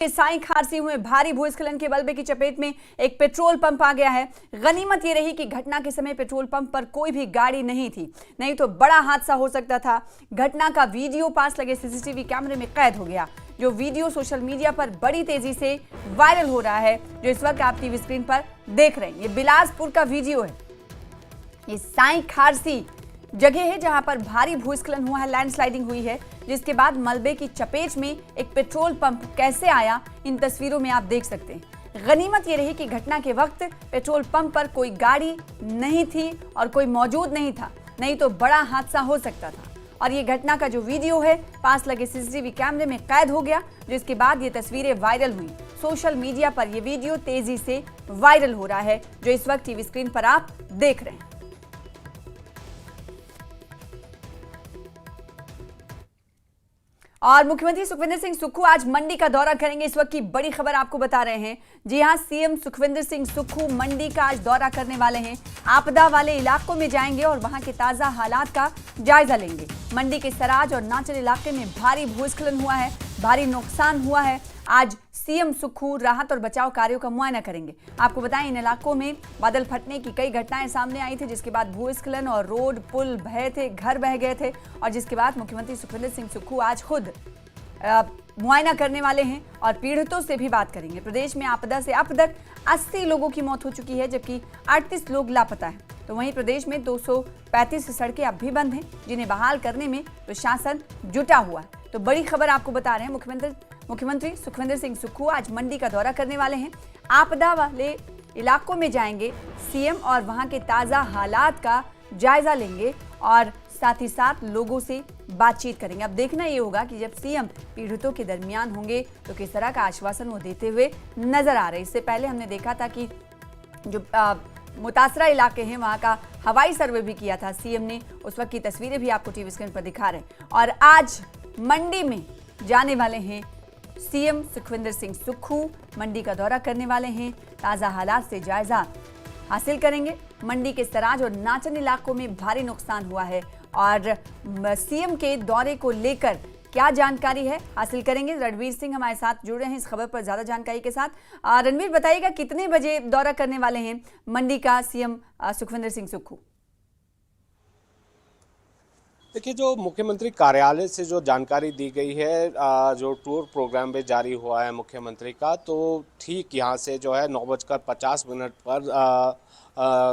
साई खारसी में भारी भूस्खलन के मलबे की चपेट में एक पेट्रोल पंप आ गया है। गनीमत ये रही कि घटना के समय पेट्रोल पंप पर कोई भी गाड़ी नहीं थी, नहीं तो बड़ा हादसा हो सकता था। घटना का वीडियो पास लगे सीसीटीवी कैमरे में कैद हो गया, जो वीडियो सोशल मीडिया पर बड़ी तेजी से वायरल हो रहा है, जो इस वक्त आप टीवी स्क्रीन पर देख रहे हैं। ये बिलासपुर का वीडियो है। ये साई खारसी जगह है जहां पर भारी भूस्खलन हुआ है, लैंडस्लाइडिंग हुई है, जिसके बाद मलबे की चपेट में एक पेट्रोल पंप कैसे आया, इन तस्वीरों में आप देख सकते हैं। गनीमत ये रही कि घटना के वक्त पेट्रोल पंप पर कोई गाड़ी नहीं थी और कोई मौजूद नहीं था, नहीं तो बड़ा हादसा हो सकता था। और ये घटना का जो वीडियो है पास लगे सीसीटीवी कैमरे में कैद हो गया, जिसके बाद ये तस्वीरें वायरल हुई। सोशल मीडिया पर यह वीडियो तेजी से वायरल हो रहा है, जो इस वक्त टीवी स्क्रीन पर आप देख रहे हैं। और मुख्यमंत्री सुखविंदर सिंह सुक्खू आज मंडी का दौरा करेंगे। इस वक्त की बड़ी खबर आपको बता रहे हैं। जी हां, सीएम सुखविंदर सिंह सुक्खू मंडी का आज दौरा करने वाले हैं। आपदा वाले इलाकों में जाएंगे और वहां के ताजा हालात का जायजा लेंगे। मंडी के सराज और नाचन इलाके में भारी भूस्खलन हुआ है, भारी नुकसान हुआ है। आज सीएम सुक्खू राहत और बचाव कार्यों का मुआयना करेंगे। आपको बताएं, इन इलाकों में बादल फटने की कई घटनाएं सामने आई थी, जिसके बाद भूस्खलन और रोड पुल बहे थे, घर बह गए थे, और जिसके बाद मुख्यमंत्री सुखविंदर सिंह सुक्खू आज खुद मुआयना करने वाले हैं और पीड़ितों से भी बात करेंगे। प्रदेश में आपदा से अब तक 80 लोगों की मौत हो चुकी है, जबकि 38 लोग लापता हैं। तो वहीं प्रदेश में 235 सड़कें अब भी बंद हैं, जिन्हें बहाल करने में प्रशासन जुटा हुआ है। तो बड़ी खबर आपको बता रहे हैं, मुख्यमंत्री सुखविंदर सिंह सुक्खू आज मंडी का दौरा करने वाले हैं। आपदा वाले इलाकों में जाएंगे सीएम और वहां के ताजा हालात का जायजा लेंगे और साथ ही साथ लोगों से बातचीत करेंगे। अब देखना ये होगा कि जब सीएम पीड़ितों के दरमियान होंगे तो किस तरह का आश्वासन वो देते हुए नजर आ रहे हैं। इससे पहले हमने देखा था कि जो मुतासरा इलाके हैं वहां का हवाई सर्वे भी किया था सीएम ने। उस वक्त की तस्वीरें भी आपको टीवी स्क्रीन पर दिखा रहे हैं। और आज मंडी में जाने वाले हैं सीएम सुखविंदर सिंह सुक्खू, मंडी का दौरा करने वाले हैं, ताजा हालात से जायजा हासिल करेंगे। मंडी के सराज और नाचन इलाकों में भारी नुकसान हुआ है और सीएम के दौरे को लेकर क्या जानकारी है हासिल करेंगे। रणवीर सिंह हमारे साथ जुड़ रहे हैं इस खबर पर ज्यादा जानकारी के साथ। रणवीर, बताइएगा कितने बजे दौरा करने वाले हैं मंडी का सीएम सुखविंदर सिंह सुक्खू? देखिए, जो मुख्यमंत्री कार्यालय से जो जानकारी दी गई है, जो टूर प्रोग्राम में जारी हुआ है मुख्यमंत्री का, तो ठीक यहाँ से जो है 9:50 पर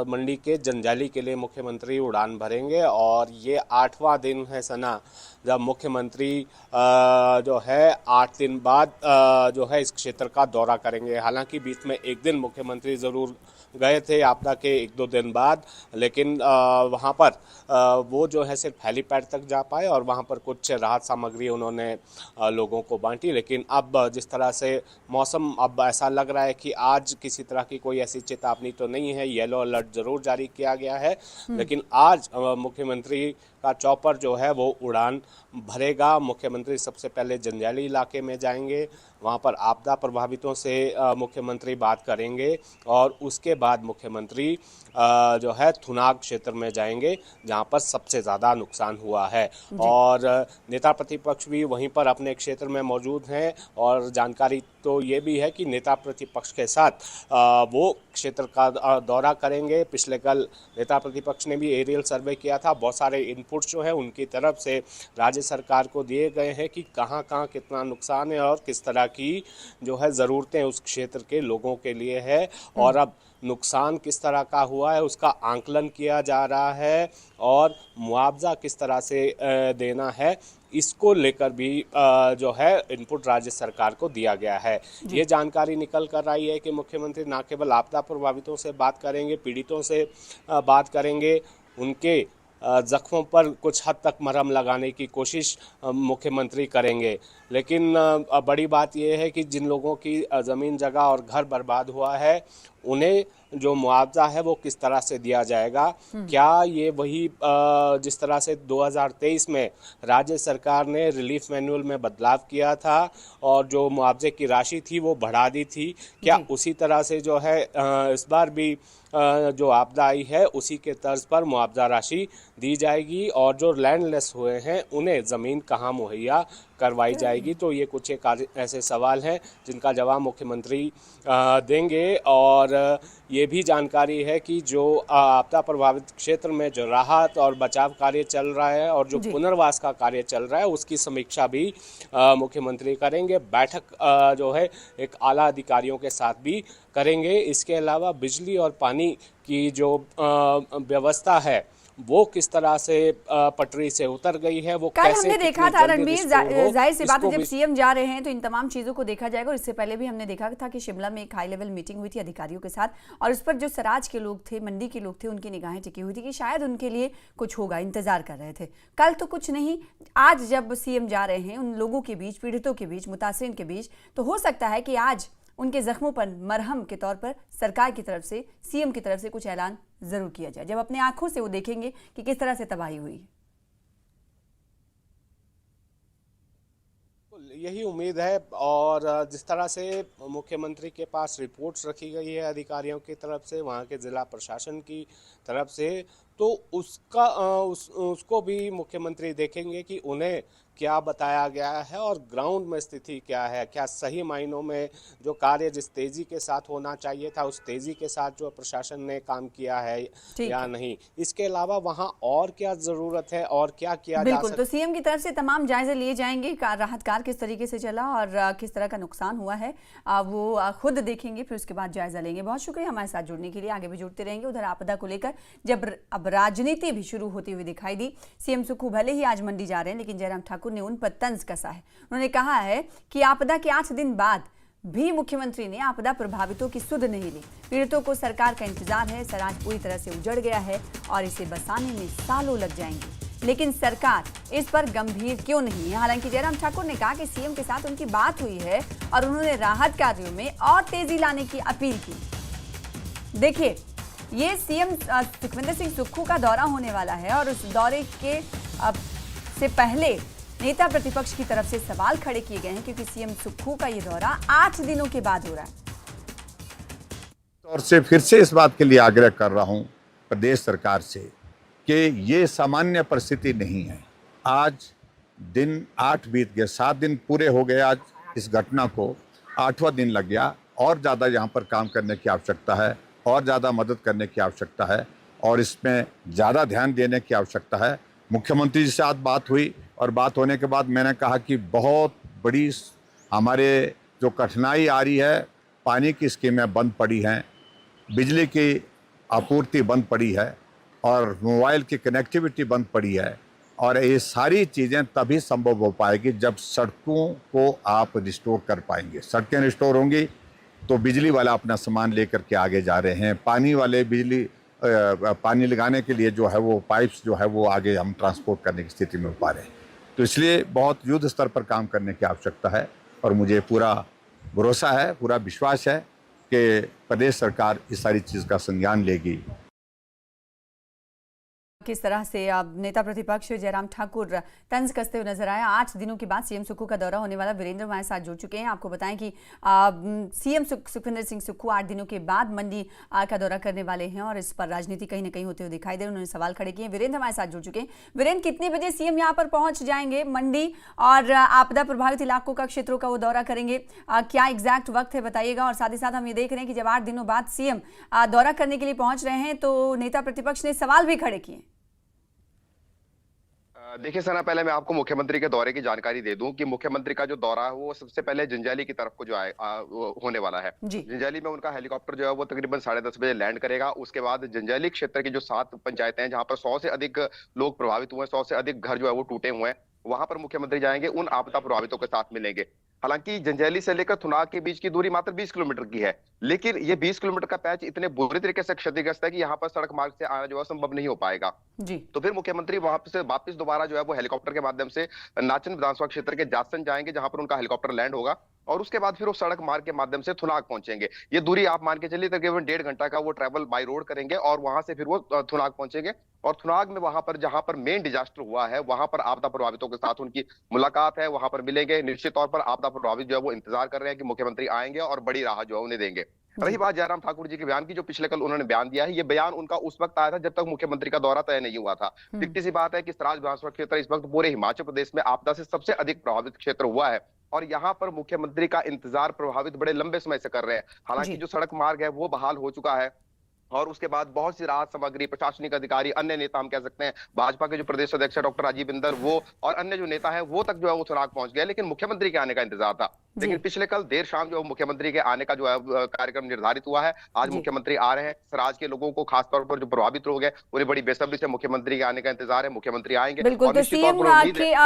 मंडी के जंजाली के लिए मुख्यमंत्री उड़ान भरेंगे। और ये 8वां दिन है सना जब मुख्यमंत्री जो है 8 दिन बाद जो है इस क्षेत्र का दौरा करेंगे। हालांकि बीच में एक दिन मुख्यमंत्री ज़रूर गए थे आपदा के 1-2 दिन बाद, लेकिन वहाँ पर वो जो है सिर्फ हेलीपैड तक जा पाए और वहाँ पर कुछ राहत सामग्री उन्होंने लोगों को बांटी। लेकिन अब जिस तरह से मौसम, अब ऐसा लग रहा है कि आज किसी तरह की कोई ऐसी चेतावनी तो नहीं है। येलो अलर्ट ज़रूर जारी किया गया है, लेकिन आज मुख्यमंत्री का चॉपर जो है वो उड़ान भरेगा। मुख्यमंत्री सबसे पहले जंजाली इलाके में जाएंगे, वहाँ पर आपदा प्रभावितों से मुख्यमंत्री बात करेंगे और उसके बाद मुख्यमंत्री जो है थुनाग क्षेत्र में जाएंगे, जहाँ पर सबसे ज़्यादा नुकसान हुआ है। और नेता प्रतिपक्ष भी वहीं पर अपने क्षेत्र में मौजूद हैं और जानकारी तो ये भी है कि नेता प्रतिपक्ष के साथ वो क्षेत्र का दौरा करेंगे। पिछले कल नेता प्रतिपक्ष ने भी एरियल सर्वे किया था। बहुत सारे इनपुट्स जो है उनकी तरफ से राज्य सरकार को दिए गए हैं कि कहाँ कहाँ कितना नुकसान है और किस तरह की जो है ज़रूरतें उस क्षेत्र के लोगों के लिए है, और अब नुकसान किस तरह का हुआ है उसका आंकलन किया जा रहा है और मुआवजा किस तरह से देना है, इसको लेकर भी जो है इनपुट राज्य सरकार को दिया गया है। ये जानकारी निकल कर आई है कि मुख्यमंत्री न केवल आपदा प्रभावितों से बात करेंगे, पीड़ितों से बात करेंगे, उनके जख्मों पर कुछ हद तक मरहम लगाने की कोशिश मुख्यमंत्री करेंगे। लेकिन बड़ी बात यह है कि जिन लोगों की ज़मीन जगह और घर बर्बाद हुआ है, उन्हें जो मुआवजा है वो किस तरह से दिया जाएगा। क्या ये वही जिस तरह से 2023 में राज्य सरकार ने रिलीफ मैनुअल में बदलाव किया था और जो मुआवजे की राशि थी वो बढ़ा दी थी, क्या उसी तरह से जो है इस बार भी जो आपदा आई है उसी के तर्ज पर मुआवजा राशि दी जाएगी और जो लैंडलेस हुए हैं उन्हें ज़मीन कहाँ मुहैया करवाई जाएगी। तो ये कुछ एक ऐसे सवाल हैं जिनका जवाब मुख्यमंत्री देंगे। और ये भी जानकारी है कि जो आपदा प्रभावित क्षेत्र में जो राहत और बचाव कार्य चल रहा है और जो जी। पुनर्वास का कार्य चल रहा है उसकी समीक्षा भी मुख्यमंत्री करेंगे। बैठक जो है एक आला अधिकारियों के साथ भी करेंगे। इसके अलावा बिजली और पानी की जो व्यवस्था है वो किस तरह से पटरी से उतर गई है, वो कल कैसे हमने देखा कितनी था जल्दी रणबीर, रिस्टोर हो, जाहिर सी बात है इसको जब भी सीएम जा रहे हैं तो इन तमाम चीजों को देखा जाएगा। और इससे पहले भी हमने देखा था कि शिमला में एक हाई लेवल मीटिंग हुई थी अधिकारियों के साथ, और उस पर जो सराज के लोग थे, मंडी के लोग थे, उनकी निगाहें टिकी हुई थी कि शायद उनके लिए कुछ होगा, इंतजार कर रहे थे। कल तो कुछ नहीं, आज जब सीएम जा रहे हैं उन लोगों के बीच, पीड़ितों के बीच, मुतासिरीन के बीच, तो हो सकता है कि आज उनके जख्मों पर मरहम के तौर पर सरकार की तरफ से, सीएम की तरफ से कुछ ऐलान जरूर किया जाए, जब अपने आंखों से वो देखेंगे कि किस तरह से तबाही हुई है। यही उम्मीद है। और जिस तरह से मुख्यमंत्री के पास रिपोर्ट्स रखी गई है अधिकारियों की तरफ से, वहाँ के जिला प्रशासन की तरफ से, तो उसको भी मुख्यमंत्री देखेंगे कि उन्हें क्या बताया गया है और ग्राउंड में स्थिति क्या है। क्या सही मायनों में जो कार्य जिस तेजी के साथ होना चाहिए था उस तेजी के साथ जो प्रशासन ने काम किया है या नहीं। इसके अलावा वहाँ और क्या ज़रूरत है और क्या किया जा बिल्कुल, सकता तो सीएम की तरफ से तमाम जायजे लिए जाएंगे। राहत कार्य किस तरीके से चला और किस तरह का नुकसान हुआ है वो खुद देखेंगे, फिर उसके बाद जायजा लेंगे। बहुत शुक्रिया हमारे साथ जुड़ने के लिए, आगे भी जुड़ते रहेंगे। उधर आपदा को लेकर जब अब राजनीति भी शुरू होती हुई दिखाई दी, सीएम सुक्खू भले ही आज मंडी जा रहे हैं, लेकिन जयराम ठाकुर ने उन पर तंज कसा है। उन्होंने कहा है कि आपदा के 8 दिन बाद भी मुख्यमंत्री ने आपदा प्रभावितों की सुध नहीं ली। पीड़ितों को सरकार का इंतजार है, सराज पूरी तरह से उजड़ गया है और इसे बसाने में सालों लग जाएंगे, लेकिन सरकार इस पर गंभीर क्यों नहीं है। हालांकि जयराम ठाकुर ने कहा कि सीएम के साथ उनकी बात हुई है और उन्होंने राहत कार्यों में और तेजी लाने की अपील की। देखिए, ये सीएम सुखविंदर सिंह सुक्खू का दौरा होने वाला है और उस दौरे के से पहले नेता प्रतिपक्ष की तरफ से सवाल खड़े किए गए हैं, क्योंकि सीएम सुक्खू का ये दौरा 8 दिनों के बाद हो रहा है। और से फिर से इस बात के लिए आग्रह कर रहा हूं प्रदेश सरकार से कि ये सामान्य परिस्थिति नहीं है। आज दिन 8 बीत गए, 7 दिन पूरे हो गए आज इस घटना को, 8वां दिन लग गया। और ज़्यादा यहाँ पर काम करने की आवश्यकता है और ज़्यादा मदद करने की आवश्यकता है और इसमें ज़्यादा ध्यान देने की आवश्यकता है। मुख्यमंत्री जी से आज बात हुई और बात होने के बाद मैंने कहा कि बहुत बड़ी हमारे जो कठिनाई आ रही है, पानी की स्कीमें बंद पड़ी हैं, बिजली की आपूर्ति बंद पड़ी है और मोबाइल की कनेक्टिविटी बंद पड़ी है, और ये सारी चीज़ें तभी संभव हो पाएगी जब सड़कों को आप रिस्टोर कर पाएंगे। सड़कें रिस्टोर होंगी तो बिजली वाला अपना सामान लेकर के आगे जा रहे हैं, पानी वाले पानी लगाने के लिए जो है वो पाइप्स जो है वो आगे हम ट्रांसपोर्ट करने की स्थिति में हो पा रहे हैं। तो इसलिए बहुत युद्ध स्तर पर काम करने की आवश्यकता है और मुझे पूरा भरोसा है, पूरा विश्वास है कि प्रदेश सरकार इस सारी चीज़ का संज्ञान लेगी। किस तरह से नेता प्रतिपक्ष जयराम ठाकुर तंज कसते हुए नजर आया। 8 दिनों के बाद सीएम सुक्खू का दौरा होने वाला। वीरेंद्र हमारे साथ जुड़ चुके हैं। आपको बताएं कि सीएम सुखविंदर सिंह सुक्खू 8 दिनों के बाद मंडी का दौरा करने वाले हैं और इस पर राजनीति कहीं ना कहीं होते हुए दिखाई दे रही है। उन्होंने सवाल खड़े किए। वीरेंद्र हमारे साथ जुड़ चुके हैं। वीरेंद्र, कितने बजे सीएम यहाँ पर पहुंच जाएंगे मंडी और आपदा प्रभावित इलाकों का, क्षेत्रों का वो दौरा करेंगे? क्या एग्जैक्ट वक्त है बताइएगा। और साथ ही साथ हम ये देख रहे हैं कि जब 8 दिनों बाद सीएम दौरा करने के लिए पहुंच रहे हैं तो नेता प्रतिपक्ष ने सवाल भी खड़े किए। देखिए सना, पहले मैं आपको मुख्यमंत्री के दौरे की जानकारी दे दूं कि मुख्यमंत्री का जो दौरा है वो सबसे पहले जंजैली की तरफ को जो होने वाला है। जंजैली में उनका हेलीकॉप्टर जो है वो तकरीबन 10:30 बजे लैंड करेगा। उसके बाद जंजैली क्षेत्र की जो 7 पंचायतें हैं जहां पर 100 से अधिक लोग प्रभावित हुए हैं, 100 से अधिक घर जो है वो टूटे हुए हैं, वहां पर मुख्यमंत्री जाएंगे, उन आपदा प्रभावितों के साथ मिलेंगे। हालांकि जंजैली से लेकर थुनाग के बीच की दूरी मात्र 20 किलोमीटर की है, लेकिन ये 20 किलोमीटर का पैच इतने बुरी तरीके से क्षतिग्रस्त है कि यहाँ पर सड़क मार्ग से आना जो है संभव नहीं हो पाएगा जी। तो फिर मुख्यमंत्री वहां से वापस दोबारा जो है वो हेलीकॉप्टर के माध्यम से नाचन विधानसभा क्षेत्र के जासन जाएंगे, जहां पर उनका हेलीकॉप्टर लैंड होगा, और उसके बाद फिर वो सड़क मार्ग के माध्यम से थुनाग पहुंचेंगे। ये दूरी आप मान के चलिए तकरीबन 1.5 घंटा का वो ट्रैवल बाय रोड करेंगे और वहां से फिर वो थुनाग पहुंचेंगे। और थुनाग में वहां पर जहां पर मेन डिजास्टर हुआ है वहां पर आपदा प्रभावितों के साथ उनकी मुलाकात है, वहां पर मिलेंगे। निश्चित तौर पर आपदा प्रभावित जो है वो इंतजार कर रहे हैं कि मुख्यमंत्री आएंगे और बड़ी राहत जो है उन्हें देंगे। रही बात जयराम ठाकुर जी के बयान की, जो पिछले कल उन्होंने बयान दिया है, ये बयान उनका उस वक्त आया था जब तक मुख्यमंत्री का दौरा तय नहीं हुआ था। दिखती सी बात है कि सराज विधानसभा क्षेत्र इस वक्त पूरे हिमाचल प्रदेश में आपदा से सबसे अधिक प्रभावित क्षेत्र हुआ है और यहाँ पर मुख्यमंत्री का इंतजार प्रभावित बड़े लंबे समय से कर रहे हैं। हालांकि जो सड़क मार्ग है वो बहाल हो चुका है और उसके बाद बहुत सी राहत सामग्री, प्रशासनिक अधिकारी, अन्य नेता, हम कह सकते हैं भाजपा के जो प्रदेश अध्यक्ष है डॉक्टर राजीव बिंदर, वो और अन्य जो नेता है वो तक जो है वो सुराग पहुंच गए, लेकिन मुख्यमंत्री के आने का इंतजार था। लेकिन पिछले कल देर शाम जो मुख्यमंत्री के आने का जो है कार्यक्रम निर्धारित हुआ है। आज मुख्यमंत्री आ रहे हैं। सराज के लोगों को खासतौर पर जो प्रभावित लोग हैं उन्हें बड़ी बेसब्री से मुख्यमंत्री के आने का इंतजार है। मुख्यमंत्री आएंगे। बिल्कुल, तो सीएम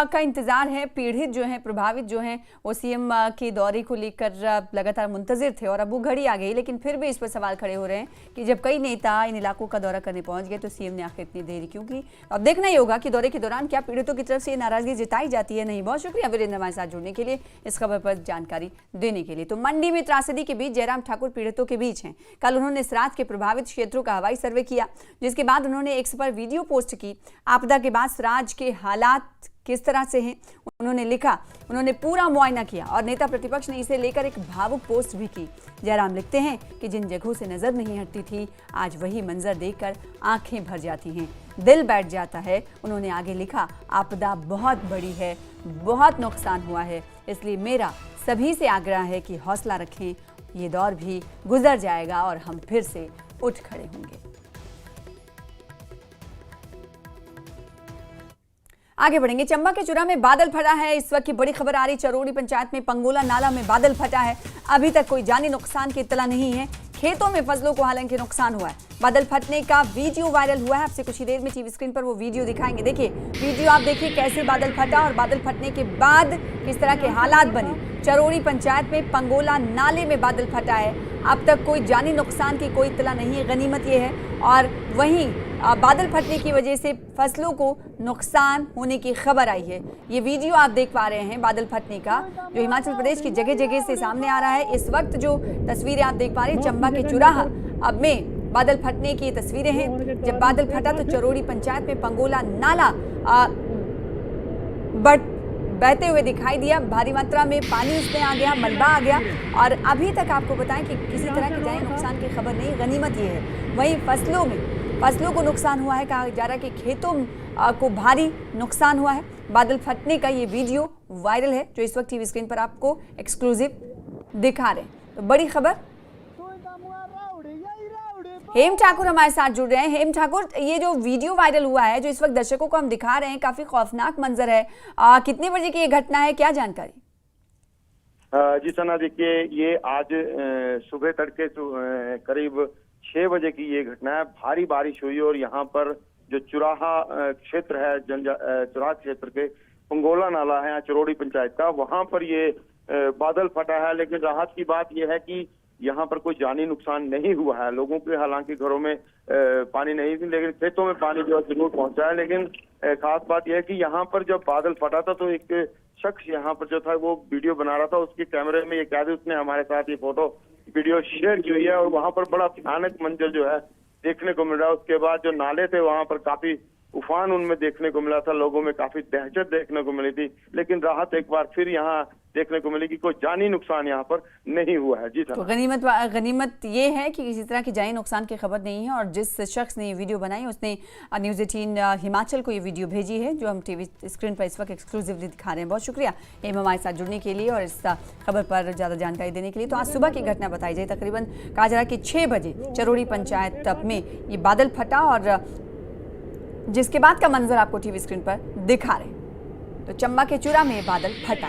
का इंतजार है। पीड़ित जो है, प्रभावित जो है, वो सीएम के दौरे को लेकर लगातार मुंतजिर थे और अब वो घड़ी आ गई, लेकिन फिर भी इस पर सवाल खड़े हो रहे हैं कि जब कई नेता इन इलाकों का दौरा करने पहुंच गए तो सीएम ने आखिर इतनी देरी क्यों की। अब देखना ही होगा कि दौरे के दौरान क्या पीड़ितों की तरफ से नाराजगी जताई जाती है। नहीं। बहुत शुक्रिया वीरेंद्र हमारे साथ जुड़ने के लिए, इस खबर पर जानकारी देने के लिए। तो मंडी में त्रासदी के बीच जयराम ठाकुर पीड़ितों के बीच हैं। कल उन्होंने सराज के प्रभावित क्षेत्रों का हवाई सर्वे किया, जिसके बाद उन्होंने एक्स पर वीडियो पोस्ट की। आपदा के बाद सराज के हालात किस तरह से हैं उन्होंने लिखा, उन्होंने पूरा मुआयना किया और नेता प्रतिपक्ष ने इसे लेकर एक भावुक पोस्ट भी की। जयराम लिखते हैं कि जिन जगहों से नजर नहीं हटती थी, आज वही मंजर देखकर आंखें भर जाती हैं, दिल बैठ जाता है। उन्होंने आगे लिखा, आपदा बहुत बड़ी है, बहुत नुकसान हुआ है, इसलिए मेरा सभी से आग्रह है कि हौसला रखें, ये दौर भी गुजर जाएगा और हम फिर से उठ खड़े होंगे। आगे बढ़ेंगे। चंबा के चुरा में बादल फटा है। इस वक्त की बड़ी खबर आ रही, चरोड़ी पंचायत में पंगोला नाला में बादल फटा है। अभी तक कोई जानी नुकसान की इत्तला नहीं है। खेतों में फसलों को हालांकि नुकसान हुआ है। बादल फटने का वीडियो वायरल हुआ है। आपसे कुछ ही देर में टीवी स्क्रीन पर वो वीडियो दिखाएंगे। देखिए वीडियो, आप देखिए कैसे बादल फटा और बादल फटने के बाद किस तरह के हालात बने। चरोड़ी पंचायत में पंगोला नाले में बादल फटा है। अब तक कोई जानी नुकसान की कोई इत्तला नहीं है, गनीमत ये है। और वहीं बादल फटने की वजह से फसलों को नुकसान होने की खबर आई है। ये वीडियो आप देख पा रहे हैं बादल फटने का, जो हिमाचल प्रदेश की जगह जगह से सामने आ रहा है। इस वक्त जो तस्वीरें आप देख पा रहे हैं चंबा के चुराहा अब में बादल फटने की तस्वीरें हैं। जब बादल फटा तो चरोड़ी पंचायत में पंगोला नाला बहते हुए दिखाई दिया। भारी मात्रा में पानी उसमें आ गया, मलबा आ गया और अभी तक आपको बताएं कि किसी तरह की जानी नुकसान की खबर नहीं। गनीमत ये है। वहीं फसलों को नुकसान हुआ है। कहा जा रहा है कि खेतों को भारी नुकसान हुआ है। बादल फटने का ये वीडियो वायरल है, जो इस वक्त टीवी स्क्रीन पर आपको एक्सक्लूसिव दिखा रहे हैं। तो बड़ी खबर। हेम ठाकुर हमारे साथ जुड़ रहे हैं। हेम ठाकुर, ये जो वीडियो वायरल हुआ है, जो इस वक्त दर्शकों को हम दिखा रहे हैं, काफी खौफनाक मंजर है। कितने बजे की ये घटना है, क्या जानकारी? जी सना, देखिए ये आज सुबह तड़के करीब 6 बजे की ये घटना है। भारी बारिश हुई और यहाँ पर जो चुराहा क्षेत्र है, चुराहा क्षेत्र के पंगोला नाला है चरोड़ी पंचायत का, वहां पर ये बादल फटा है। लेकिन राहत की बात यह है कि यहाँ पर कोई जानी नुकसान नहीं हुआ है। लोगों के हालांकि घरों में पानी नहीं थी, लेकिन खेतों में पानी जो है जरूर पहुंचा है। लेकिन खास बात यह है कि यहाँ पर जब बादल फटा था तो एक शख्स यहाँ पर जो था वो वीडियो बना रहा था। उसके कैमरे में ये कैद, उसने हमारे साथ ये फोटो वीडियो शेयर की हुई है और वहां पर बड़ा भयानक मंजर जो है देखने को मिल रहा है। उसके बाद जो नाले थे वहां पर काफी उफान उनमें देखने को मिला था। लोगों में काफी दहशत देखने को मिली थी। लेकिन राहत एक बार फिर यहाँ देखने को मिली कि कोई जानी नुकसान यहाँ पर नहीं हुआ है। जी सर, तो गनीमत ये है कि किसी तरह की जानी नुकसान की खबर नहीं है। और जिस शख्स ने ये वीडियो बनाई उसने न्यूज़ 18 हिमाचल को ये वीडियो भेजी है, जो हम टीवी स्क्रीन पर इस वक्त एक्सक्लूसिवली दिखा रहे हैं। बहुत शुक्रिया हेम हमारे साथ जुड़ने के लिए और इस खबर पर ज़्यादा जानकारी देने के लिए। तो आज सुबह की घटना बताई जाए, तकरीबन कहा जा रहा है कि 6 बजे चरोड़ी पंचायत में ये बादल फटा और जिसके बाद का मंजर आपको टीवी स्क्रीन पर दिखा रहे हैं। तो चंबा के चुरा में बादल फटा।